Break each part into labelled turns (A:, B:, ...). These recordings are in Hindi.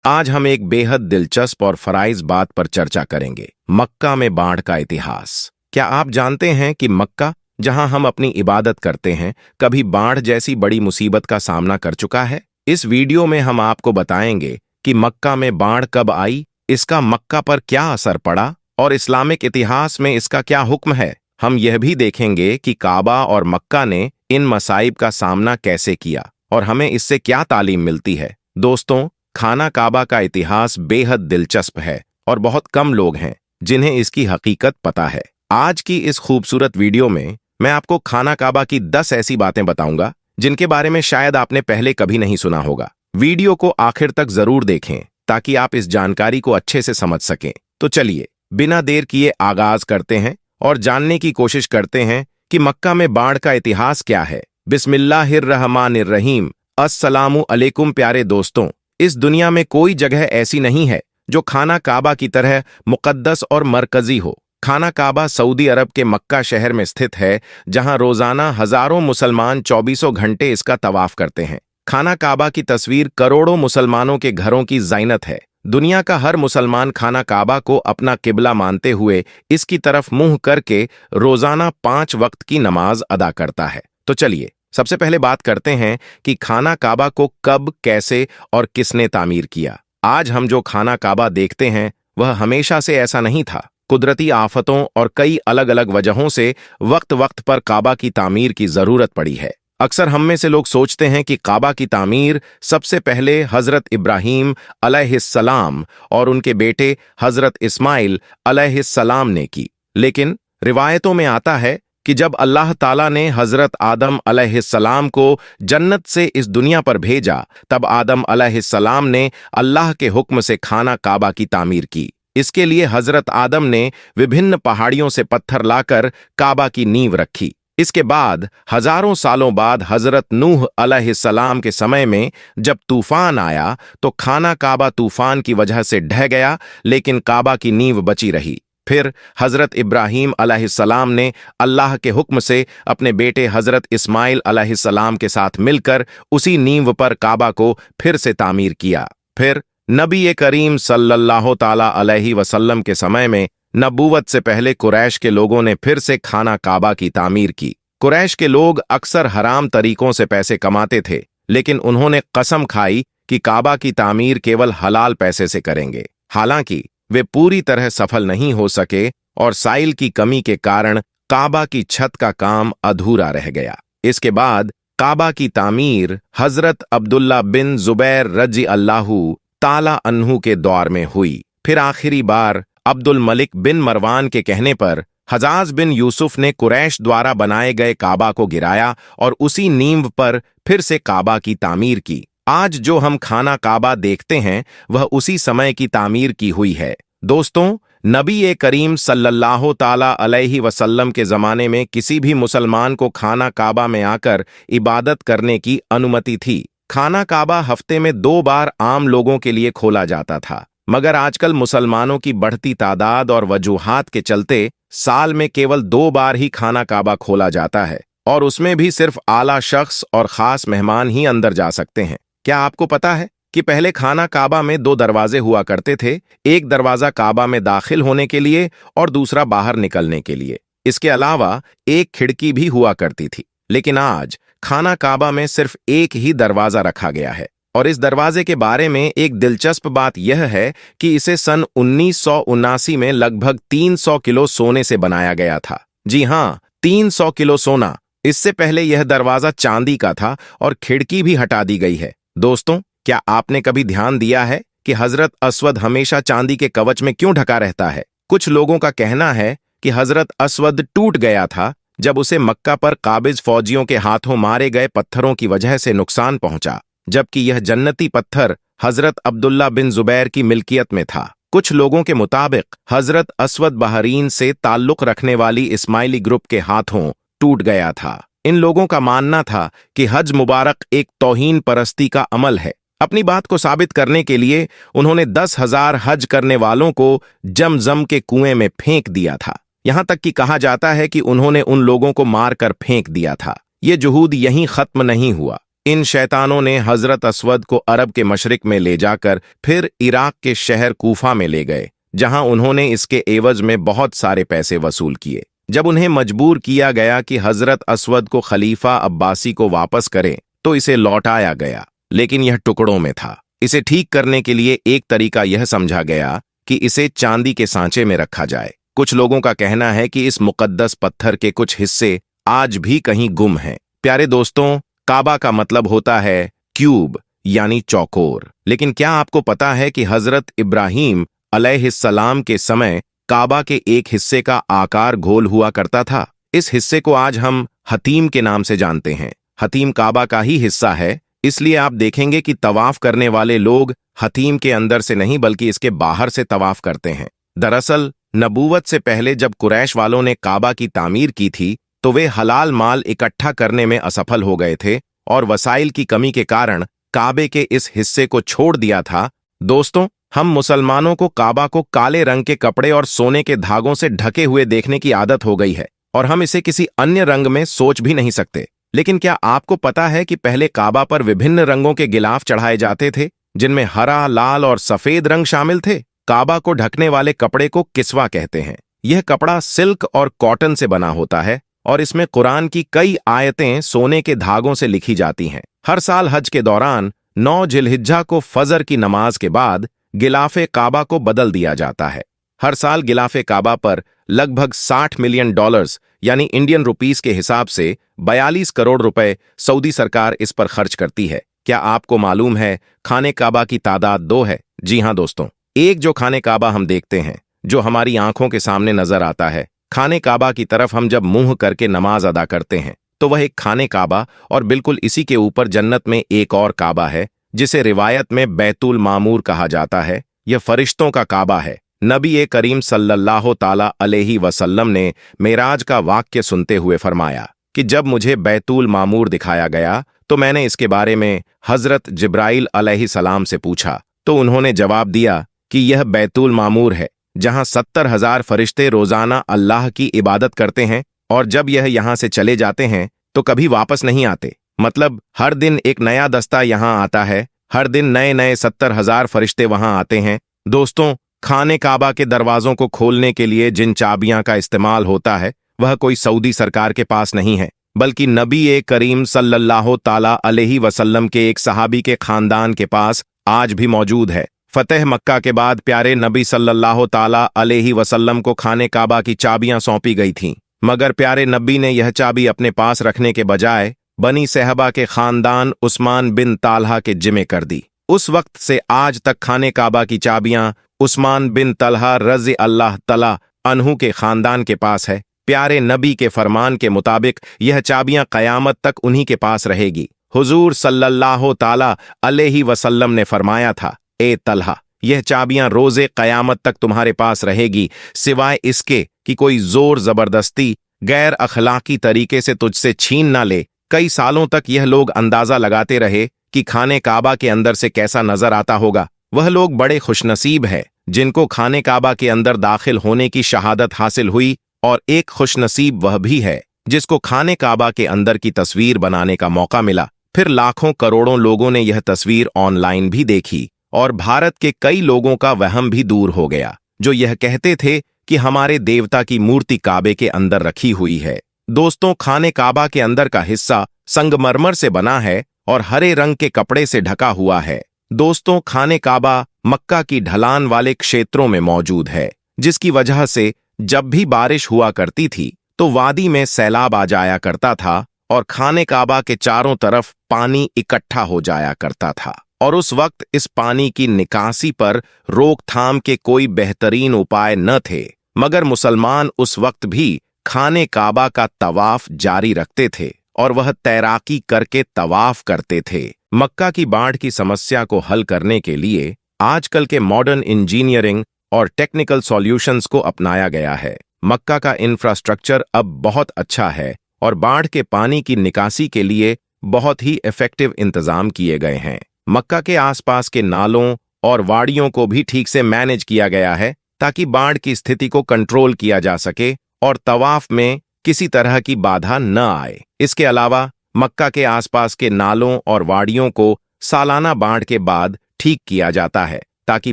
A: आज हम एक बेहद दिलचस्प और फराइज बात पर चर्चा करेंगे, मक्का में बाढ़ का इतिहास। क्या आप जानते हैं कि मक्का, जहां हम अपनी इबादत करते हैं, कभी बाढ़ जैसी बड़ी मुसीबत का सामना कर चुका है? इस वीडियो में हम आपको बताएंगे कि मक्का में बाढ़ कब आई, इसका मक्का पर क्या असर पड़ा और इस्लामिक इतिहास में इसका क्या हुक्म है। हम यह भी देखेंगे कि काबा और मक्का ने इन मसाइब का सामना कैसे किया और हमें इससे क्या तालीम मिलती है। दोस्तों, खाना काबा का इतिहास बेहद दिलचस्प है और बहुत कम लोग हैं जिन्हें इसकी हकीकत पता है। आज की इस खूबसूरत वीडियो में मैं आपको खाना काबा की 10 ऐसी बातें बताऊंगा जिनके बारे में शायद आपने पहले कभी नहीं सुना होगा। वीडियो को आखिर तक जरूर देखें ताकि आप इस जानकारी को अच्छे से समझ सकें। तो चलिए, बिना देर किए आगाज करते हैं और जानने की कोशिश करते हैं कि मक्का में बाढ़ का इतिहास क्या है। बिस्मिल्लाहिर्रहमानिर्रहीम। अस्सलामु अलैकुम प्यारे दोस्तों, इस दुनिया में कोई जगह ऐसी नहीं है जो खाना काबा की तरह मुकद्दस और मरकजी हो। खाना काबा सऊदी अरब के मक्का शहर में स्थित है, जहां रोजाना हजारों मुसलमान 24 घंटे इसका तवाफ करते हैं। खाना काबा की तस्वीर करोड़ों मुसलमानों के घरों की ज़ीनत है। दुनिया का हर मुसलमान खाना काबा को अपना किबला मानते हुए इसकी तरफ मुंह करके रोजाना 5 वक्त की नमाज अदा करता है। तो चलिए, सबसे पहले बात करते हैं कि खाना काबा को कब, कैसे और किसने तामीर किया। आज हम जो खाना काबा देखते हैं वह हमेशा से ऐसा नहीं था। कुदरती आफतों और कई अलग अलग वजहों से वक्त वक्त पर काबा की तामीर की जरूरत पड़ी है। अक्सर हम में से लोग सोचते हैं कि काबा की तामीर सबसे पहले हजरत इब्राहीम अलैहिस्सलाम और उनके बेटे हजरत इस्माइल अलैहिस्सलाम ने की, लेकिन रिवायतों में आता है कि जब अल्लाह ताला ने हजरत आदम अलैहिस्सलाम को जन्नत से इस दुनिया पर भेजा, तब आदम अलैहिस्सलाम ने अल्लाह के हुक्म से खाना काबा की तामीर की। इसके लिए हजरत आदम ने विभिन्न पहाड़ियों से पत्थर लाकर काबा की नींव रखी। इसके बाद हजारों सालों बाद हजरत नूह अलैहिस्सलाम के समय में जब तूफान आया तो खाना काबा तूफान की वजह से ढह गया, लेकिन काबा की नींव बची रही। फिर हजरत इब्राहीम अलैहिस्सलाम ने अल्लाह के हुक्म से अपने बेटे हजरत इस्माइल अलैहिस्सलाम के साथ मिलकर उसी नींव पर काबा को फिर से तामीर किया। फिर नबी करीम सल्लल्लाहु ताला अलैहि वसल्लम के समय में नबूवत से पहले कुरैश के लोगों ने फिर से खाना काबा की तामीर की। कुरैश के लोग अक्सर हराम तरीकों से पैसे कमाते थे, लेकिन उन्होंने कसम खाई कि काबा की तामीर केवल हलाल पैसे से करेंगे। हालांकि वे पूरी तरह सफल नहीं हो सके और साइल की कमी के कारण काबा की छत का काम अधूरा रह गया। इसके बाद काबा की तामीर हजरत अब्दुल्ला बिन जुबैर रजी अल्लाहु ताला अन्हु के दौर में हुई। फिर आखिरी बार अब्दुल मलिक बिन मरवान के कहने पर हजाज बिन यूसुफ ने कुरैश द्वारा बनाए गए काबा को गिराया और उसी नींव पर फिर से काबा की तामीर की। आज जो हम खाना काबा देखते हैं वह उसी समय की तामीर की हुई है। दोस्तों, नबी करीम सल्लल्लाहु ताला अलैहि वसल्लम के ज़माने में किसी भी मुसलमान को खाना काबा में आकर इबादत करने की अनुमति थी। खाना काबा हफ्ते में 2 बार आम लोगों के लिए खोला जाता था, मगर आजकल मुसलमानों की बढ़ती तादाद और वजूहात के चलते साल में केवल 2 बार ही खाना काबा खोला जाता है, और उसमें भी सिर्फ आला शख्स और खास मेहमान ही अंदर जा सकते हैं। क्या आपको पता है कि पहले खाना काबा में 2 दरवाजे हुआ करते थे, एक दरवाजा काबा में दाखिल होने के लिए और दूसरा बाहर निकलने के लिए। इसके अलावा एक खिड़की भी हुआ करती थी, लेकिन आज खाना काबा में सिर्फ एक ही दरवाजा रखा गया है। और इस दरवाजे के बारे में एक दिलचस्प बात यह है कि इसे सन 1979 में लगभग 300 किलो सोने से बनाया गया था। जी हां, 300 किलो सोना। इससे पहले यह दरवाजा चांदी का था और खिड़की भी हटा दी गई है। दोस्तों, क्या आपने कभी ध्यान दिया है कि हजरत अस्वद हमेशा चांदी के कवच में क्यों ढका रहता है? कुछ लोगों का कहना है कि हजरत अस्वद टूट गया था जब उसे मक्का पर काबिज फौजियों के हाथों मारे गए पत्थरों की वजह से नुकसान पहुंचा, जबकि यह जन्नती पत्थर हजरत अब्दुल्ला बिन जुबैर की मिल्कियत में था। कुछ लोगों के मुताबिक हजरत अस्वद बहरीन से ताल्लुक रखने वाली इस्माइली ग्रुप के हाथों टूट गया था। इन लोगों का मानना था कि हज मुबारक एक तौहीन परस्ती का अमल है। अपनी बात को साबित करने के लिए उन्होंने 10,000 हज करने वालों को जमजम के कुएं में फेंक दिया था। यहां तक कि कहा जाता है कि उन्होंने उन लोगों को मारकर फेंक दिया था। ये जुहूद यहीं खत्म नहीं हुआ। इन शैतानों ने हजरत अस्वद को अरब के मशरिक में ले जाकर फिर इराक के शहर कूफा में ले गए, जहां उन्होंने इसके एवज में बहुत सारे पैसे वसूल किए। जब उन्हें मजबूर किया गया कि हजरत अस्वद को खलीफा अब्बासी को वापस करें, तो इसे लौटाया गया, लेकिन यह टुकड़ों में था। इसे ठीक करने के लिए एक तरीका यह समझा गया कि इसे चांदी के सांचे में रखा जाए। कुछ लोगों का कहना है कि इस मुकद्दस पत्थर के कुछ हिस्से आज भी कहीं गुम हैं। प्यारे दोस्तों, काबा का मतलब होता है क्यूब यानी चौकोर। लेकिन क्या आपको पता है कि हजरत इब्राहीम अलैहिस्सलाम के समय काबा के एक हिस्से का आकार गोल हुआ करता था? इस हिस्से को आज हम हतीम के नाम से जानते हैं। हतीम काबा का ही हिस्सा है, इसलिए आप देखेंगे कि तवाफ करने वाले लोग हतीम के अंदर से नहीं बल्कि इसके बाहर से तवाफ करते हैं। दरअसल नबूवत से पहले जब कुरैश वालों ने काबा की तामीर की थी, तो वे हलाल माल इकट्ठा करने में असफल हो गए थे और वसाइल की कमी के कारण काबे के इस हिस्से को छोड़ दिया था। दोस्तों, हम मुसलमानों को काबा को काले रंग के कपड़े और सोने के धागों से ढके हुए देखने की आदत हो गई है और हम इसे किसी अन्य रंग में सोच भी नहीं सकते। लेकिन क्या आपको पता है कि पहले काबा पर विभिन्न रंगों के गिलाफ चढ़ाए जाते थे, जिनमें हरा, लाल और सफेद रंग शामिल थे? काबा को ढकने वाले कपड़े को किस्वा कहते हैं। यह कपड़ा सिल्क और कॉटन से बना होता है और इसमें कुरान की कई आयतें सोने के धागों से लिखी जाती हैं। हर साल हज के दौरान 9 जिलहिज्जा को फजर की नमाज के बाद गिलाफे काबा को बदल दिया जाता है। हर साल गिलाफे काबा पर लगभग $60 मिलियन यानी इंडियन रुपीस के हिसाब से 42 करोड़ रुपए सऊदी सरकार इस पर खर्च करती है। क्या आपको मालूम है खाने काबा की तादाद 2 है? जी हां दोस्तों, एक जो खाने काबा हम देखते हैं, जो हमारी आंखों के सामने नजर आता है, खाने काबा की तरफ हम जब मुंह करके नमाज अदा करते हैं तो वह एक खाने काबा, और बिल्कुल इसी के ऊपर जन्नत में एक और काबा है जिसे रिवायत में बैतुल मामूर कहा जाता है। यह फरिश्तों का काबा है। नबी करीम सल्लल्लाहु ताला अलैहि वसल्लम ने मेराज का वाक्य सुनते हुए फरमाया कि जब मुझे बैतुल मामूर दिखाया गया तो मैंने इसके बारे में हजरत जिब्राइल अलैहिस्सलाम से पूछा, तो उन्होंने जवाब दिया कि यह बैतुल मामूर है जहां 70,000 फरिश्ते रोजाना अल्लाह की इबादत करते हैं, और जब यह यहां से चले जाते हैं तो कभी वापस नहीं आते। मतलब हर दिन एक नया दस्ता यहां आता है, हर दिन नए नए 70,000 फरिश्ते वहां आते हैं। दोस्तों, खाने काबा के दरवाजों को खोलने के लिए जिन चाबियां का इस्तेमाल होता है वह कोई सऊदी सरकार के पास नहीं है, बल्कि नबी करीम सल्लल्लाहु ताला अलैहि वसल्लम के एक सहाबी के खानदान के पास आज भी मौजूद है। फतेह मक्का के बाद प्यारे नबी सल्लल्लाहु ताला अलैहि वसल्लम को खाने काबा की चाबियां सौंपी गई थीं, मगर प्यारे नबी ने यह चाबी अपने पास रखने के बजाय बनी सहबा के खानदान उस्मान बिन तालहा के जिम्मे कर दी। उस वक्त से आज तक खाने काबा की चाबियां उस्मान बिन तलहा रज़ी अल्लाह तला अन्हु के खानदान के पास है। प्यारे नबी के फरमान के मुताबिक यह चाबियां कयामत तक उन्हीं के पास रहेगी। हुजूर सल्लल्लाहु ताला अलैहि वसल्लम ने फरमाया था, ए तलहा, यह चाबियां रोजे कयामत तक तुम्हारे पास रहेगी, सिवाय इसके कि कोई जोर जबरदस्ती गैर अखलाकी तरीके से तुझसे छीन ना ले। कई सालों तक यह लोग अंदाजा लगाते रहे कि खाने काबा के अंदर से कैसा नजर आता होगा। वह लोग बड़े खुशनसीब है जिनको खाने काबा के अंदर दाखिल होने की शहादत हासिल हुई, और एक खुशनसीब वह भी है जिसको खाने काबा के अंदर की तस्वीर बनाने का मौका मिला। फिर लाखों करोड़ों लोगों ने यह तस्वीर ऑनलाइन भी देखी और भारत के कई लोगों का वहम भी दूर हो गया, जो यह कहते थे कि हमारे देवता की मूर्ति काबे के अंदर रखी हुई है। दोस्तों, खाने काबा के अंदर का हिस्सा संगमरमर से बना है और हरे रंग के कपड़े से ढका हुआ है। दोस्तों, खाने काबा मक्का की ढलान वाले क्षेत्रों में मौजूद है, जिसकी वजह से जब भी बारिश हुआ करती थी तो वादी में सैलाब आ जाया करता था और खाने काबा के चारों तरफ पानी इकट्ठा हो जाया करता था, और उस वक्त इस पानी की निकासी पर रोकथाम के कोई बेहतरीन उपाय न थे। मगर मुसलमान उस वक्त भी खाने काबा का तवाफ जारी रखते थे और वह तैराकी करके तवाफ करते थे। मक्का की बाढ़ की समस्या को हल करने के लिए आजकल के मॉडर्न इंजीनियरिंग और टेक्निकल सॉल्यूशंस को अपनाया गया है। मक्का का इंफ्रास्ट्रक्चर अब बहुत अच्छा है और बाढ़ के पानी की निकासी के लिए बहुत ही इफेक्टिव इंतजाम किए गए हैं। मक्का के आसपास के नालों और वाड़ियों को भी ठीक से मैनेज किया गया है ताकि बाढ़ की स्थिति को कंट्रोल किया जा सके और तवाफ में किसी तरह की बाधा न आए। इसके अलावा मक्का के आसपास के नालों और वाड़ियों को सालाना बाढ़ के बाद ठीक किया जाता है ताकि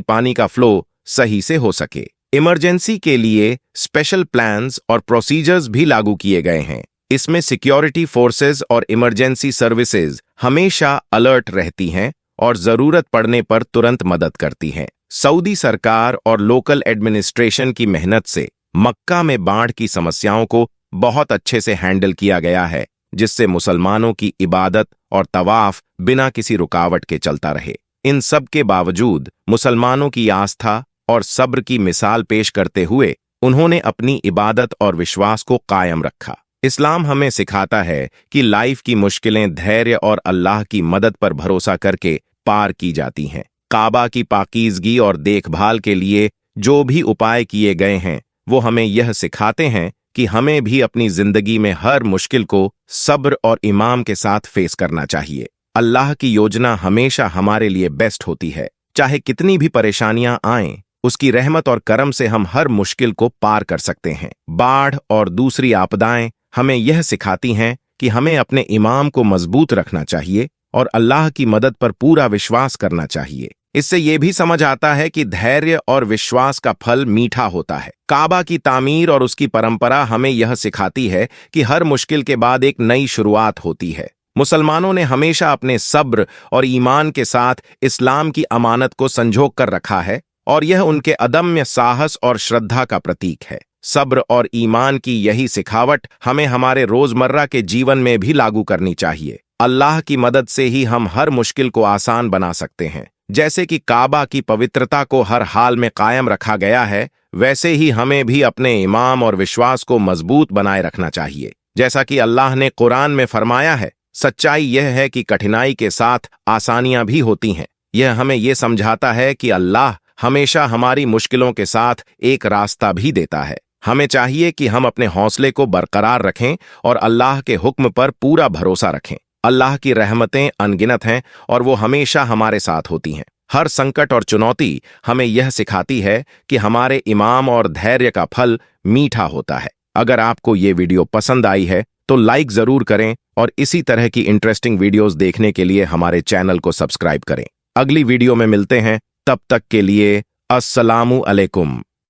A: पानी का फ्लो सही से हो सके। इमरजेंसी के लिए स्पेशल प्लान्स और प्रोसीजर्स भी लागू किए गए हैं। इसमें सिक्योरिटी फोर्सेस और इमरजेंसी सर्विसेज हमेशा अलर्ट रहती हैं और जरूरत पड़ने पर तुरंत मदद करती हैं। सऊदी सरकार और लोकल एडमिनिस्ट्रेशन की मेहनत से मक्का में बाढ़ की समस्याओं को बहुत अच्छे से हैंडल किया गया है, जिससे मुसलमानों की इबादत और तवाफ बिना किसी रुकावट के चलता रहे। इन सब के बावजूद मुसलमानों की आस्था और सब्र की मिसाल पेश करते हुए उन्होंने अपनी इबादत और विश्वास को कायम रखा। इस्लाम हमें सिखाता है कि लाइफ की मुश्किलें धैर्य और अल्लाह की मदद पर भरोसा करके पार की जाती हैं। काबा की पाकीज़गी और देखभाल के लिए जो भी उपाय किए गए हैं वो हमें यह सिखाते हैं कि हमें भी अपनी जिंदगी में हर मुश्किल को सब्र और ईमान के साथ फेस करना चाहिए। अल्लाह की योजना हमेशा हमारे लिए बेस्ट होती है। चाहे कितनी भी परेशानियां आएं, उसकी रहमत और करम से हम हर मुश्किल को पार कर सकते हैं। बाढ़ और दूसरी आपदाएं हमें यह सिखाती हैं कि हमें अपने ईमान को मजबूत रखना चाहिए और अल्लाह की मदद पर पूरा विश्वास करना चाहिए। इससे यह भी समझ आता है कि धैर्य और विश्वास का फल मीठा होता है। काबा की तामीर और उसकी परंपरा हमें यह सिखाती है कि हर मुश्किल के बाद एक नई शुरुआत होती है। मुसलमानों ने हमेशा अपने सब्र और ईमान के साथ इस्लाम की अमानत को संजो कर रखा है और यह उनके अदम्य साहस और श्रद्धा का प्रतीक है। सब्र और ईमान की यही सिखावट हमें हमारे रोजमर्रा के जीवन में भी लागू करनी चाहिए। अल्लाह की मदद से ही हम हर मुश्किल को आसान बना सकते हैं। जैसे कि काबा की पवित्रता को हर हाल में कायम रखा गया है, वैसे ही हमें भी अपने ईमान और विश्वास को मजबूत बनाए रखना चाहिए। जैसा कि अल्लाह ने कुरान में फरमाया है, सच्चाई यह है कि कठिनाई के साथ आसानियां भी होती हैं। यह हमें यह समझाता है कि अल्लाह हमेशा हमारी मुश्किलों के साथ एक रास्ता भी देता है। हमें चाहिए कि हम अपने हौसले को बरकरार रखें और अल्लाह के हुक्म पर पूरा भरोसा रखें। अल्लाह की रहमतें अनगिनत हैं और वो हमेशा हमारे साथ होती हैं। हर संकट और चुनौती हमें यह सिखाती है कि हमारे ईमान और धैर्य का फल मीठा होता है। अगर आपको ये वीडियो पसंद आई है तो लाइक जरूर करें और इसी तरह की इंटरेस्टिंग वीडियोस देखने के लिए हमारे चैनल को सब्सक्राइब करें। अगली वीडियो में मिलते हैं, तब तक के लिए अस्सलामु अलैकुम।